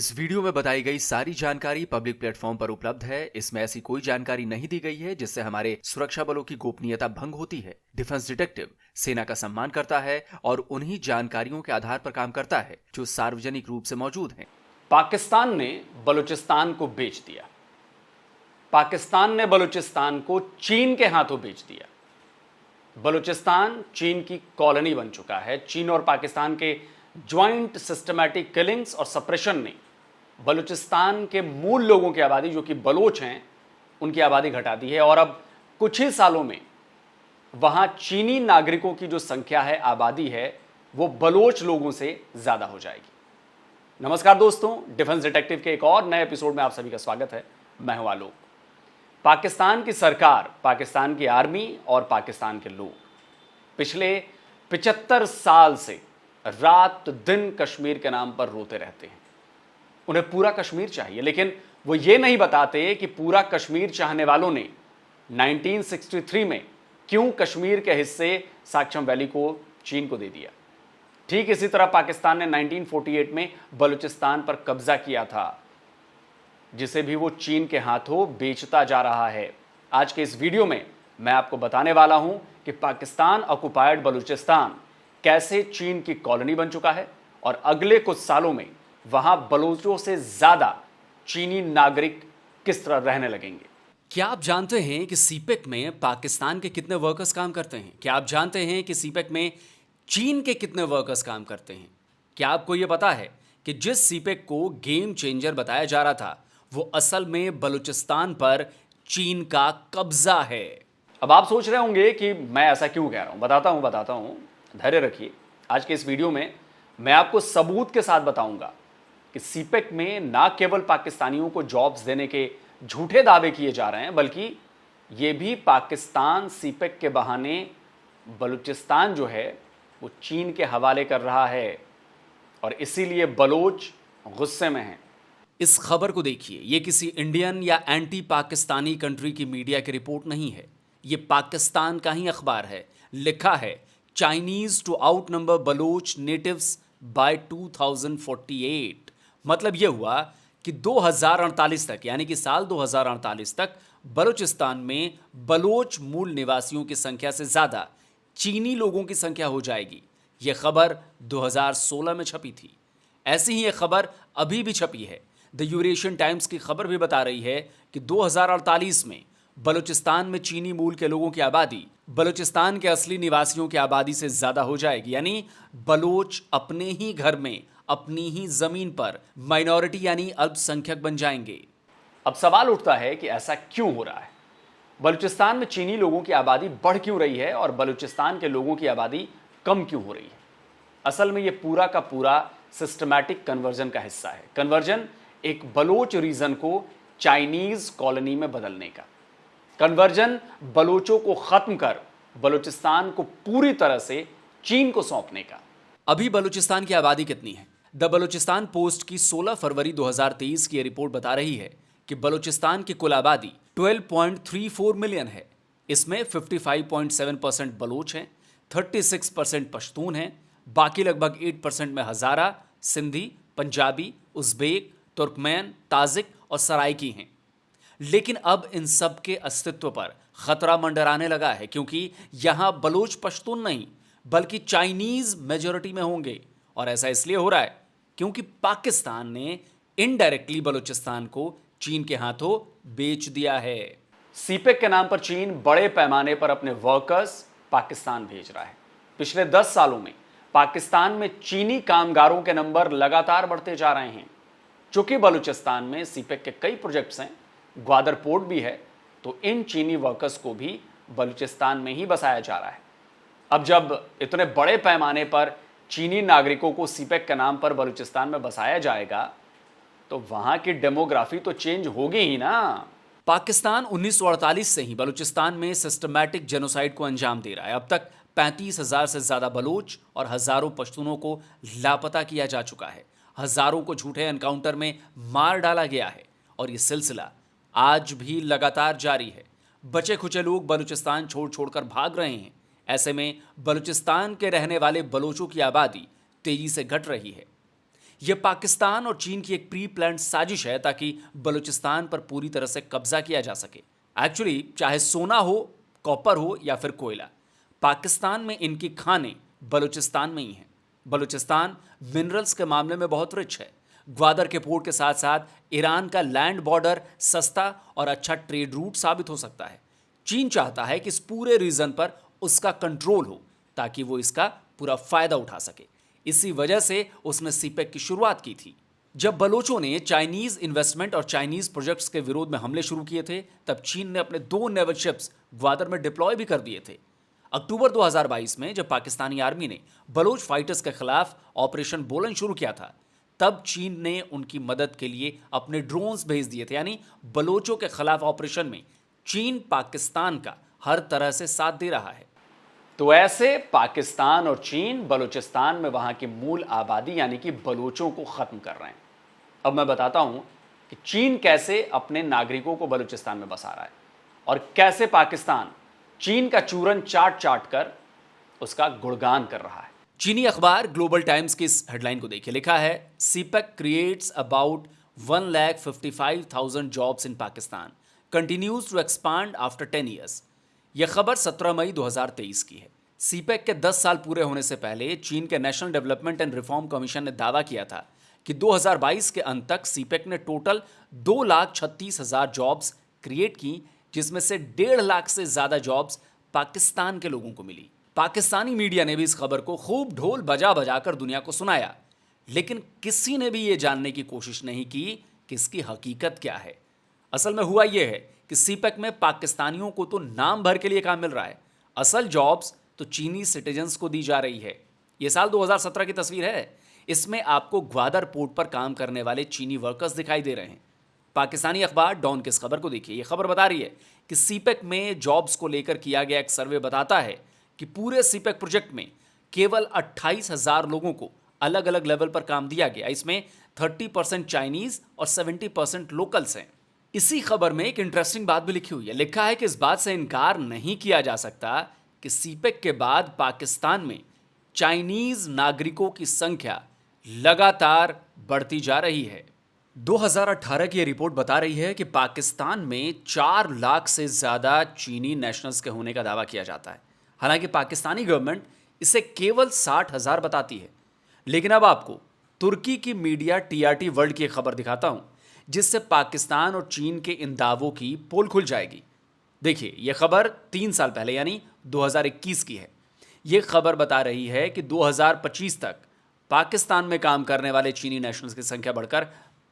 इस वीडियो में बताई गई सारी जानकारी पब्लिक प्लेटफॉर्म पर उपलब्ध है। इसमें ऐसी कोई जानकारी नहीं दी गई है जिससे हमारे सुरक्षा बलों की गोपनीयता भंग होती है। डिफेंस डिटेक्टिव सेना का सम्मान करता है और उन्हीं जानकारियों के आधार पर काम करता है जो सार्वजनिक रूप से मौजूद हैं। पाकिस्तान ने बलूचिस्तान को बेच दिया। पाकिस्तान ने बलूचिस्तान को चीन के हाथों बेच दिया। बलूचिस्तान चीन की कॉलोनी बन चुका है। चीन और पाकिस्तान के ज्वाइंट सिस्टमैटिक किलिंग्स और सप्रेशन ने बलूचिस्तान के मूल लोगों की आबादी, जो कि बलोच हैं, उनकी आबादी घटा दी है और अब कुछ ही सालों में वहां चीनी नागरिकों की जो संख्या है, आबादी है, वो बलोच लोगों से ज्यादा हो जाएगी। नमस्कार दोस्तों, डिफेंस डिटेक्टिव के एक और नए एपिसोड में आप सभी का स्वागत है। मैं हूं आलोक। पाकिस्तान की सरकार, पाकिस्तान की आर्मी और पाकिस्तान के लोग पिछले 75 साल से रात दिन कश्मीर के नाम पर रोते रहते हैं। उन्हें पूरा कश्मीर चाहिए, लेकिन वो ये नहीं बताते कि पूरा कश्मीर चाहने वालों ने 1963 में क्यों कश्मीर के हिस्से साक्चम वैली को चीन को दे दिया। ठीक इसी तरह पाकिस्तान ने 1948 में बलूचिस्तान पर कब्जा किया था, जिसे भी वो चीन के हाथों बेचता जा रहा है। आज के इस वीडियो में मैं आपको बताने वाला हूं कि पाकिस्तान ऑक्युपाइड बलूचिस्तान कैसे चीन की कॉलोनी बन चुका है और अगले कुछ सालों में वहां बलोचों से ज्यादा चीनी नागरिक किस तरह रहने लगेंगे। क्या आप जानते हैं कि सीपेक में पाकिस्तान के कितने वर्कर्स काम करते हैं? क्या आप जानते हैं कि सीपेक में चीन के कितने वर्कर्स काम करते हैं? क्या आपको यह पता है कि जिस सीपेक को गेम चेंजर बताया जा रहा था, वो असल में बलूचिस्तान पर चीन का कब्जा है? अब आप सोच रहे होंगे कि मैं ऐसा क्यों कह रहा हूं। बताता हूं, धैर्य रखिए। आज के इस वीडियो में मैं आपको सबूत के साथ बताऊंगा कि सीपेक में ना केवल पाकिस्तानियों को जॉब्स देने के झूठे दावे किए जा रहे हैं, बल्कि ये भी पाकिस्तान सीपेक के बहाने बलूचिस्तान जो है वो चीन के हवाले कर रहा है और इसीलिए बलोच गुस्से में हैं। इस खबर को देखिए, ये किसी इंडियन या एंटी पाकिस्तानी कंट्री की मीडिया की रिपोर्ट नहीं है। ये पाकिस्तान का ही अखबार है। लिखा है Chinese to outnumber Baloch natives by 2048। मतलब यह हुआ कि 2048 तक, यानी कि साल 2048 तक बलूचिस्तान में बलोच मूल निवासियों की संख्या से ज्यादा चीनी लोगों की संख्या हो जाएगी। यह खबर 2016 में छपी थी। ऐसी ही एक खबर अभी भी छपी है। द यूरेशियन टाइम्स की खबर भी बता रही है कि 2048 में बलूचिस्तान में चीनी मूल के लोगों की आबादी बलूचिस्तान के असली निवासियों की आबादी से ज्यादा हो जाएगी। यानी बलोच अपने ही घर में, अपनी ही जमीन पर माइनॉरिटी यानी अल्पसंख्यक बन जाएंगे। अब सवाल उठता है कि ऐसा क्यों हो रहा है। बलूचिस्तान में चीनी लोगों की आबादी बढ़ क्यों रही है और बलूचिस्तान के लोगों की आबादी कम क्यों हो रही है। असल में यह पूरा का पूरा सिस्टमैटिक कन्वर्जन का हिस्सा है। कन्वर्जन एक बलोच रीजन को चाइनीज कॉलोनी में बदलने का। कन्वर्जन बलोचों को खत्म कर बलूचिस्तान को पूरी तरह से चीन को सौंपने का। अभी बलूचिस्तान की आबादी कितनी है? द बलूचिस्तान पोस्ट की 16 फरवरी 2023 की रिपोर्ट बता रही है कि बलूचिस्तान की कुल आबादी 12.34 मिलियन है। इसमें 55.7% बलोच हैं, 36% पश्तून हैं, बाकी लगभग 8% में हजारा, सिंधी, पंजाबी, उज़्बेक, तुर्कमैन, ताजिक और सराइकी हैं। लेकिन अब इन सब के अस्तित्व पर खतरा मंडराने लगा है, क्योंकि यहां बलोच पश्तून नहीं बल्कि चाइनीज मेजॉरिटी में होंगे। और ऐसा इसलिए हो रहा है क्योंकि पाकिस्तान ने इनडायरेक्टली बलूचिस्तान को चीन के हाथों बेच दिया है। सीपेक के नाम पर चीन बड़े पैमाने पर अपने वर्कर्स पाकिस्तान भेज रहा है। पिछले 10 सालों में पाकिस्तान में चीनी कामगारों के नंबर लगातार बढ़ते जा रहे हैं। चूंकि बलूचिस्तान में सीपेक के कई प्रोजेक्ट्स हैं, ग्वादर पोर्ट भी है, तो इन चीनी वर्कर्स को भी बलूचिस्तान में ही बसाया जा रहा है। अब जब इतने बड़े पैमाने पर चीनी नागरिकों को सीपेक के नाम पर बलूचिस्तान में बसाया जाएगा, तो वहां की डेमोग्राफी तो चेंज होगी ही ना। पाकिस्तान 1948 से ही बलूचिस्तान में सिस्टमैटिक जेनोसाइड को अंजाम दे रहा है। अब तक 35,000 से ज्यादा बलोच और हजारों पश्तूनों को लापता किया जा चुका है। हजारों को झूठे एनकाउंटर में मार डाला गया है और यह सिलसिला आज भी लगातार जारी है। बचे खुचे लोग बलूचिस्तान छोड़कर भाग रहे हैं। ऐसे में बलूचिस्तान के रहने वाले बलोचों की आबादी तेजी से घट रही है। यह पाकिस्तान और चीन की एक प्री प्लान्ड साजिश है ताकि बलूचिस्तान पर पूरी तरह से कब्जा किया जा सके। एक्चुअली चाहे सोना हो, कॉपर हो या फिर कोयला, पाकिस्तान में इनकी खानें बलूचिस्तान में ही हैं। बलूचिस्तान मिनरल्स के मामले में बहुत रिच है। ग्वादर के पोर्ट के साथ साथ ईरान का लैंड बॉर्डर सस्ता और अच्छा ट्रेड रूट साबित हो सकता है। चीन चाहता है कि इस पूरे रीजन पर उसका कंट्रोल हो ताकि वो इसका पूरा फायदा उठा सके। इसी वजह से उसने सीपेक की शुरुआत की थी। जब बलोचों ने चाइनीज इन्वेस्टमेंट और चाइनीज प्रोजेक्ट्स के विरोध में हमले शुरू किए थे, तब चीन ने अपने 2 नेवल शिप्स ग्वादर में डिप्लॉय भी कर दिए थे। अक्टूबर 2022 में जब पाकिस्तानी आर्मी ने बलोच फाइटर्स के खिलाफ ऑपरेशन बोलन शुरू किया था, तब चीन ने उनकी मदद के लिए अपने ड्रोन्स भेज दिए थे। यानी बलोचों के खिलाफ ऑपरेशन में चीन पाकिस्तान का हर तरह से साथ दे रहा है। तो ऐसे पाकिस्तान और चीन बलूचिस्तान में वहां की मूल आबादी यानी कि बलोचों को खत्म कर रहे हैं। अब मैं बताता हूं कि चीन कैसे अपने नागरिकों को बलूचिस्तान में बसा रहा है और कैसे पाकिस्तान चीन का चूरन चाट चाट कर उसका गुणगान कर रहा है। चीनी अखबार ग्लोबल टाइम्स की इस हेडलाइन को देखिए। लिखा है, CPEC creates about 1,55,000 jobs in Pakistan, continues to expand after 10 years. यह खबर 17 मई 2023 की है। सीपेक के 10 साल पूरे होने से पहले चीन के national development and reform commission ने दावा किया था कि 2022 के अंत तक सीपेक ने टोटल 2,36,000 जॉब्स क्रिएट की, जिसमें से 1.5 लाख से ज्यादा जॉब्स पाकिस्तान के लोगों को मिली। पाकिस्तानी मीडिया ने भी इस खबर को खूब ढोल बजा बजा कर दुनिया को सुनाया, लेकिन किसी ने भी यह जानने की कोशिश नहीं की कि इसकी हकीकत क्या है। असल में हुआ यह है कि सीपेक में पाकिस्तानियों को तो नाम भर के लिए काम मिल रहा है, असल जॉब्स तो चीनी सिटीजन्स को दी जा रही है। यह साल 2017 की तस्वीर है। इसमें आपको ग्वादर पोर्ट पर काम करने वाले चीनी वर्कर्स दिखाई दे रहे हैं। पाकिस्तानी अखबार डॉन की इस खबर को देखिए। यह खबर बता रही है कि सीपेक में जॉब्स को लेकर किया गया एक सर्वे बताता है कि पूरे सीपेक प्रोजेक्ट में केवल 28,000 लोगों को अलग अलग लेवल पर काम दिया गया। इसमें 30% चाइनीज और 70% लोकल्स हैं। इसी खबर में एक इंटरेस्टिंग बात भी लिखी हुई है। लिखा है कि इस बात से इनकार नहीं किया जा सकता कि सीपेक के बाद पाकिस्तान में चाइनीज नागरिकों की संख्या लगातार बढ़ती जा रही है। 2018 की यह रिपोर्ट बता रही है कि पाकिस्तान में 4 लाख से ज्यादा चीनी नेशनल्स के होने का दावा किया जाता है। हालांकि पाकिस्तानी गवर्नमेंट इसे केवल 60,000 बताती है। लेकिन अब आपको तुर्की की मीडिया TRT वर्ल्ड की एक खबर दिखाता हूं, जिससे पाकिस्तान और चीन के इन दावों की पोल खुल जाएगी। देखिए, यह खबर 3 साल पहले यानी 2021 की है। यह खबर बता रही है कि 2025 तक पाकिस्तान में काम करने वाले चीनी नेशनल्स की संख्या बढ़कर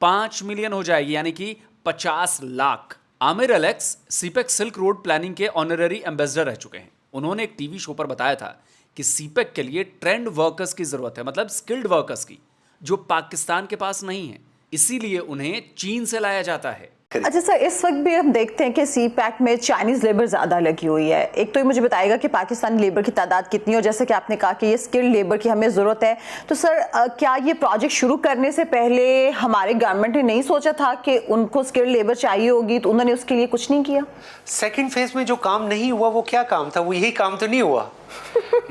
5 मिलियन हो जाएगी, यानी कि 50 lakh. Aamir Alex CPEC silk road planning के ऑनररी एम्बेसडर रह चुके हैं। उन्होंने एक टीवी शो पर बताया था कि सीपेक के लिए ट्रेंड वर्कर्स की जरूरत है, मतलब स्किल्ड वर्कर्स की, जो पाकिस्तान के पास नहीं है। इसीलिए उन्हें चीन से लाया जाता है। अच्छा सर, इस वक्त भी हम देखते हैं कि सीपेक में चाइनीज लेबर ज्यादा लगी हुई है। एक तो ये मुझे बताएगा कि पाकिस्तानी लेबर की तादाद कितनी है, और जैसे कि आपने कहा कि ये स्किल्ड लेबर की हमें जरूरत है, तो सर क्या ये प्रोजेक्ट शुरू करने से पहले हमारे गवर्नमेंट ने नहीं सोचा था कि उनको स्किल्ड लेबर चाहिए होगी, तो उन्होंने उसके लिए कुछ नहीं किया? सेकंड फेज में जो काम नहीं हुआ वो क्या काम था? वो यही काम तो नहीं हुआ।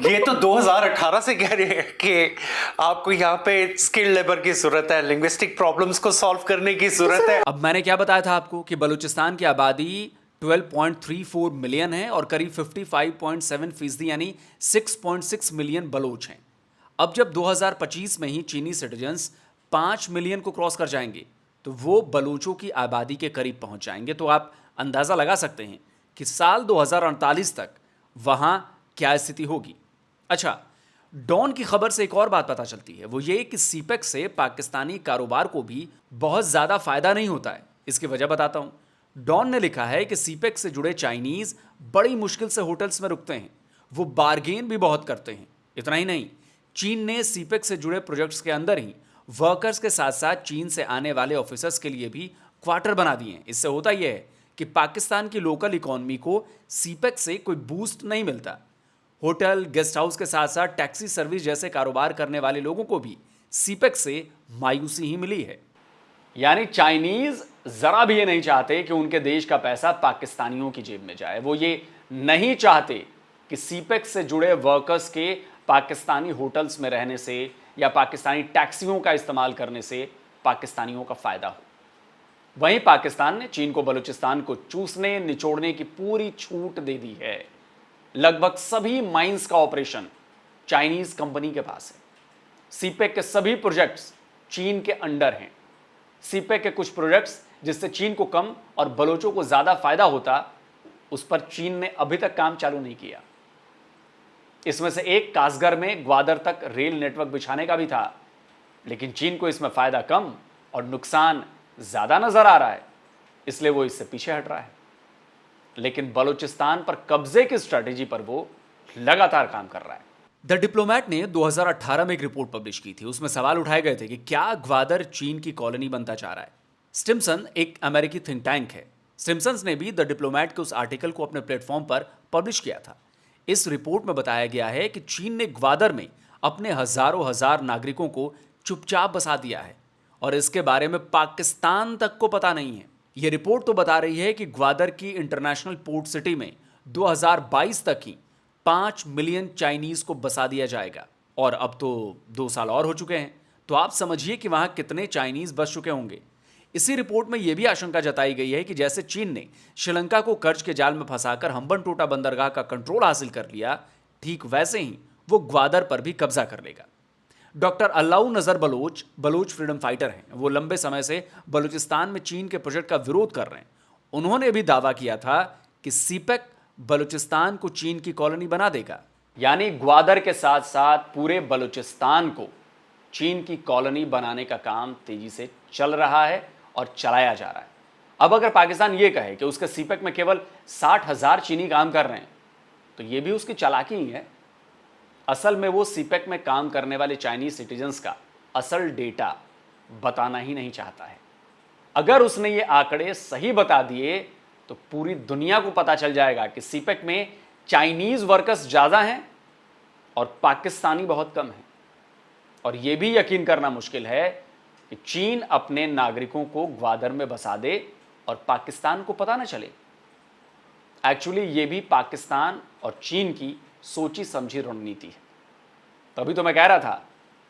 ये तो 2018 से कह रहे हैं कि आपको यहाँ पे स्किल्ड लेबर की जरूरत है, लिंग्विस्टिक प्रॉब्लम्स को सॉल्व करने की जरूरत है। अब मैंने क्या बताया था आपको कि बलूचिस्तान की आबादी 12.34 मिलियन है और करीब 55.7% यानी 6.6 मिलियन बलोच हैं। अब जब 2025 में ही चीनी सिटीजन्स 5 मिलियन को क्रॉस कर जाएंगे तो वो बलूचों की आबादी के करीब पहुंच जाएंगे। तो आप अंदाज़ा लगा सकते हैं कि साल 2048 तक वहाँ क्या स्थिति होगी। अच्छा, डॉन की खबर से एक और बात पता चलती है, वो ये कि सीपेक से पाकिस्तानी कारोबार को भी बहुत ज़्यादा फायदा नहीं होता है। इसकी वजह बताता हूँ। डॉन ने लिखा है कि सीपेक से जुड़े चाइनीज़ बड़ी मुश्किल से होटल्स में रुकते हैं, वो बार्गेन भी बहुत करते हैं। इतना ही नहीं, चीन ने सीपेक से जुड़े प्रोजेक्ट्स के अंदर ही वर्कर्स के साथ साथ चीन से आने वाले ऑफिसर्स के लिए भी क्वार्टर बना दिए हैं। इससे होता यह है कि पाकिस्तान की लोकल इकॉनमी को सीपेक से कोई बूस्ट नहीं मिलता। होटल, गेस्ट हाउस के साथ साथ टैक्सी सर्विस जैसे कारोबार करने वाले लोगों को भी सीपेक से मायूसी ही मिली है। यानी चाइनीज जरा भी ये नहीं चाहते कि उनके देश का पैसा पाकिस्तानियों की जेब में जाए। वो ये नहीं चाहते कि सीपेक से जुड़े वर्कर्स के पाकिस्तानी होटल्स में रहने से या पाकिस्तानी टैक्सियों का इस्तेमाल करने से पाकिस्तानियों का फायदा हो। वहीं पाकिस्तान ने चीन को बलूचिस्तान को चूसने निचोड़ने की पूरी छूट दे दी है। लगभग सभी माइंस का ऑपरेशन चाइनीज कंपनी के पास है। सीपेक के सभी प्रोजेक्ट्स चीन के अंडर हैं। सीपेक के कुछ प्रोजेक्ट्स जिससे चीन को कम और बलोचों को ज्यादा फायदा होता, उस पर चीन ने अभी तक काम चालू नहीं किया। इसमें से एक कासगर में ग्वादर तक रेल नेटवर्क बिछाने का भी था, लेकिन चीन को इसमें फायदा कम और नुकसान ज्यादा नजर आ रहा है, इसलिए वो इससे पीछे हट रहा है। लेकिन बलूचिस्तान पर कब्जे की स्ट्रेटेजी पर वो लगातार काम कर रहा है। द डिप्लोमैट ने 2018 में एक रिपोर्ट पब्लिश की थी। उसमें सवाल उठाए गए थे कि क्या ग्वादर चीन की कॉलोनी बनता जा रहा है। स्टिम्सन एक अमेरिकी थिंक टैंक है। स्टिम्सन ने भी द डिप्लोमैट के उस आर्टिकल को अपने प्लेटफॉर्म पर पब्लिश किया था। इस रिपोर्ट में बताया गया है कि चीन ने ग्वादर में अपने हजारों हजार नागरिकों को चुपचाप बसा दिया है और इसके बारे में पाकिस्तान तक को पता नहीं है। यह रिपोर्ट तो बता रही है कि ग्वादर की इंटरनेशनल पोर्ट सिटी में 2022 तक ही 5 मिलियन चाइनीज को बसा दिया जाएगा और अब तो 2 साल और हो चुके हैं, तो आप समझिए कि वहां कितने चाइनीज बस चुके होंगे। इसी रिपोर्ट में यह भी आशंका जताई गई है कि जैसे चीन ने श्रीलंका को कर्ज के जाल में फंसाकर हम्बनटोटा बंदरगाह का कंट्रोल हासिल कर लिया, ठीक वैसे ही वो ग्वादर पर भी कब्जा कर लेगा। डॉक्टर अल्लाऊ नजर बलोच फ्रीडम फाइटर हैं। वो लंबे समय से बलूचिस्तान में चीन के प्रोजेक्ट का विरोध कर रहे हैं। उन्होंने भी दावा किया था कि सीपेक बलूचिस्तान को चीन की कॉलोनी बना देगा। यानी ग्वादर के साथ साथ पूरे बलूचिस्तान को चीन की कॉलोनी बनाने का काम तेजी से चल रहा है और चलाया जा रहा है। अब अगर पाकिस्तान ये कहे कि उसके सीपेक में केवल 60,000 चीनी काम कर रहे हैं, तो ये भी उसकी चालाकी ही है। असल में वो सीपेक में काम करने वाले चाइनीज सिटीजन्स का असल डेटा बताना ही नहीं चाहता है। अगर उसने ये आंकड़े सही बता दिए तो पूरी दुनिया को पता चल जाएगा कि सीपेक में चाइनीज वर्कर्स ज़्यादा हैं और पाकिस्तानी बहुत कम हैं। और यह भी यकीन करना मुश्किल है कि चीन अपने नागरिकों को ग्वादर में बसा दे और पाकिस्तान को पता न चले। एक्चुअली ये भी पाकिस्तान और चीन की सोची समझी रणनीति है। तभी तो मैं कह रहा था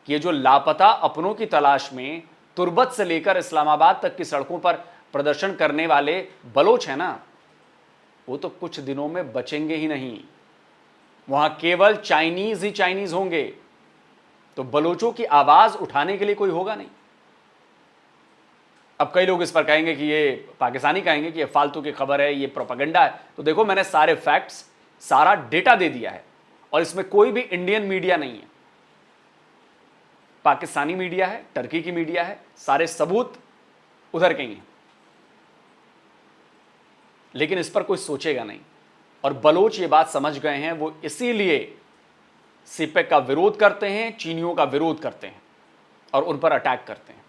कि ये जो लापता अपनों की तलाश में तुर्बत से लेकर इस्लामाबाद तक की सड़कों पर प्रदर्शन करने वाले बलोच हैं ना, वो तो कुछ दिनों में बचेंगे ही नहीं। वहां केवल चाइनीज ही चाइनीज होंगे, तो बलोचों की आवाज उठाने के लिए कोई होगा नहीं। अब कई लोग इस पर कहेंगे कि ये पाकिस्तानी कहेंगे कि ये फालतू की खबर है, ये प्रोपेगेंडा है। तो देखो, मैंने सारे फैक्ट्स, सारा डेटा दे दिया है और इसमें कोई भी इंडियन मीडिया नहीं है। पाकिस्तानी मीडिया है, टर्की की मीडिया है, सारे सबूत उधर के ही हैं। लेकिन इस पर कोई सोचेगा नहीं और बलोच ये बात समझ गए हैं। वो इसीलिए सीपेक का विरोध करते हैं, चीनियों का विरोध करते हैं और उन पर अटैक करते हैं।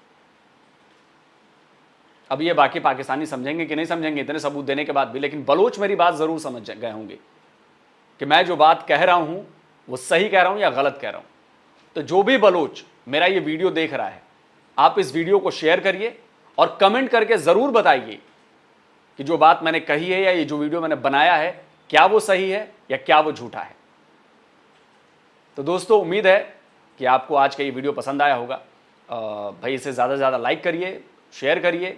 अब ये बाकी पाकिस्तानी समझेंगे कि नहीं समझेंगे इतने सबूत देने के बाद भी, लेकिन बलोच मेरी बात जरूर समझ गए होंगे कि मैं जो बात कह रहा हूं वो सही कह रहा हूं या गलत कह रहा हूं। तो जो भी बलोच मेरा ये वीडियो देख रहा है, आप इस वीडियो को शेयर करिए और कमेंट करके जरूर बताइए कि जो बात मैंने कही है या ये जो वीडियो मैंने बनाया है, क्या वो सही है या क्या वो झूठा है। तो दोस्तों, उम्मीद है कि आपको आज का ये वीडियो पसंद आया होगा। भाई इसे ज़्यादा से ज़्यादा लाइक करिए, शेयर करिए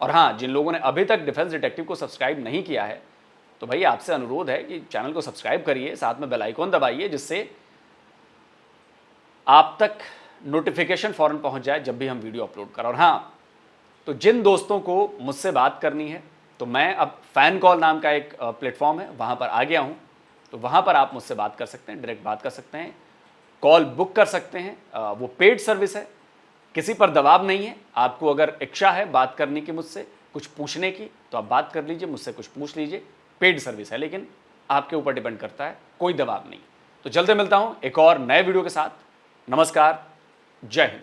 और हाँ, जिन लोगों ने अभी तक डिफेंस डिटेक्टिव को सब्सक्राइब नहीं किया है, तो भाई आपसे अनुरोध है कि चैनल को सब्सक्राइब करिए, साथ में बेल आइकॉन दबाइए, जिससे आप तक नोटिफिकेशन फौरन पहुंच जाए जब भी हम वीडियो अपलोड करें। और हाँ, तो जिन दोस्तों को मुझसे बात करनी है, तो मैं अब फैन कॉल नाम का एक प्लेटफॉर्म है, वहाँ पर आ गया हूँ। तो वहाँ पर आप मुझसे बात कर सकते हैं, डायरेक्ट बात कर सकते हैं, कॉल बुक कर सकते हैं। वो पेड सर्विस है, किसी पर दबाव नहीं है। आपको अगर इच्छा है बात करने की, मुझसे कुछ पूछने की, तो आप बात कर लीजिए, मुझसे कुछ पूछ लीजिए। पेड सर्विस है, लेकिन आपके ऊपर डिपेंड करता है, कोई दबाव नहीं। तो जल्दी मिलता हूँ एक और नए वीडियो के साथ। नमस्कार, जय हिंद।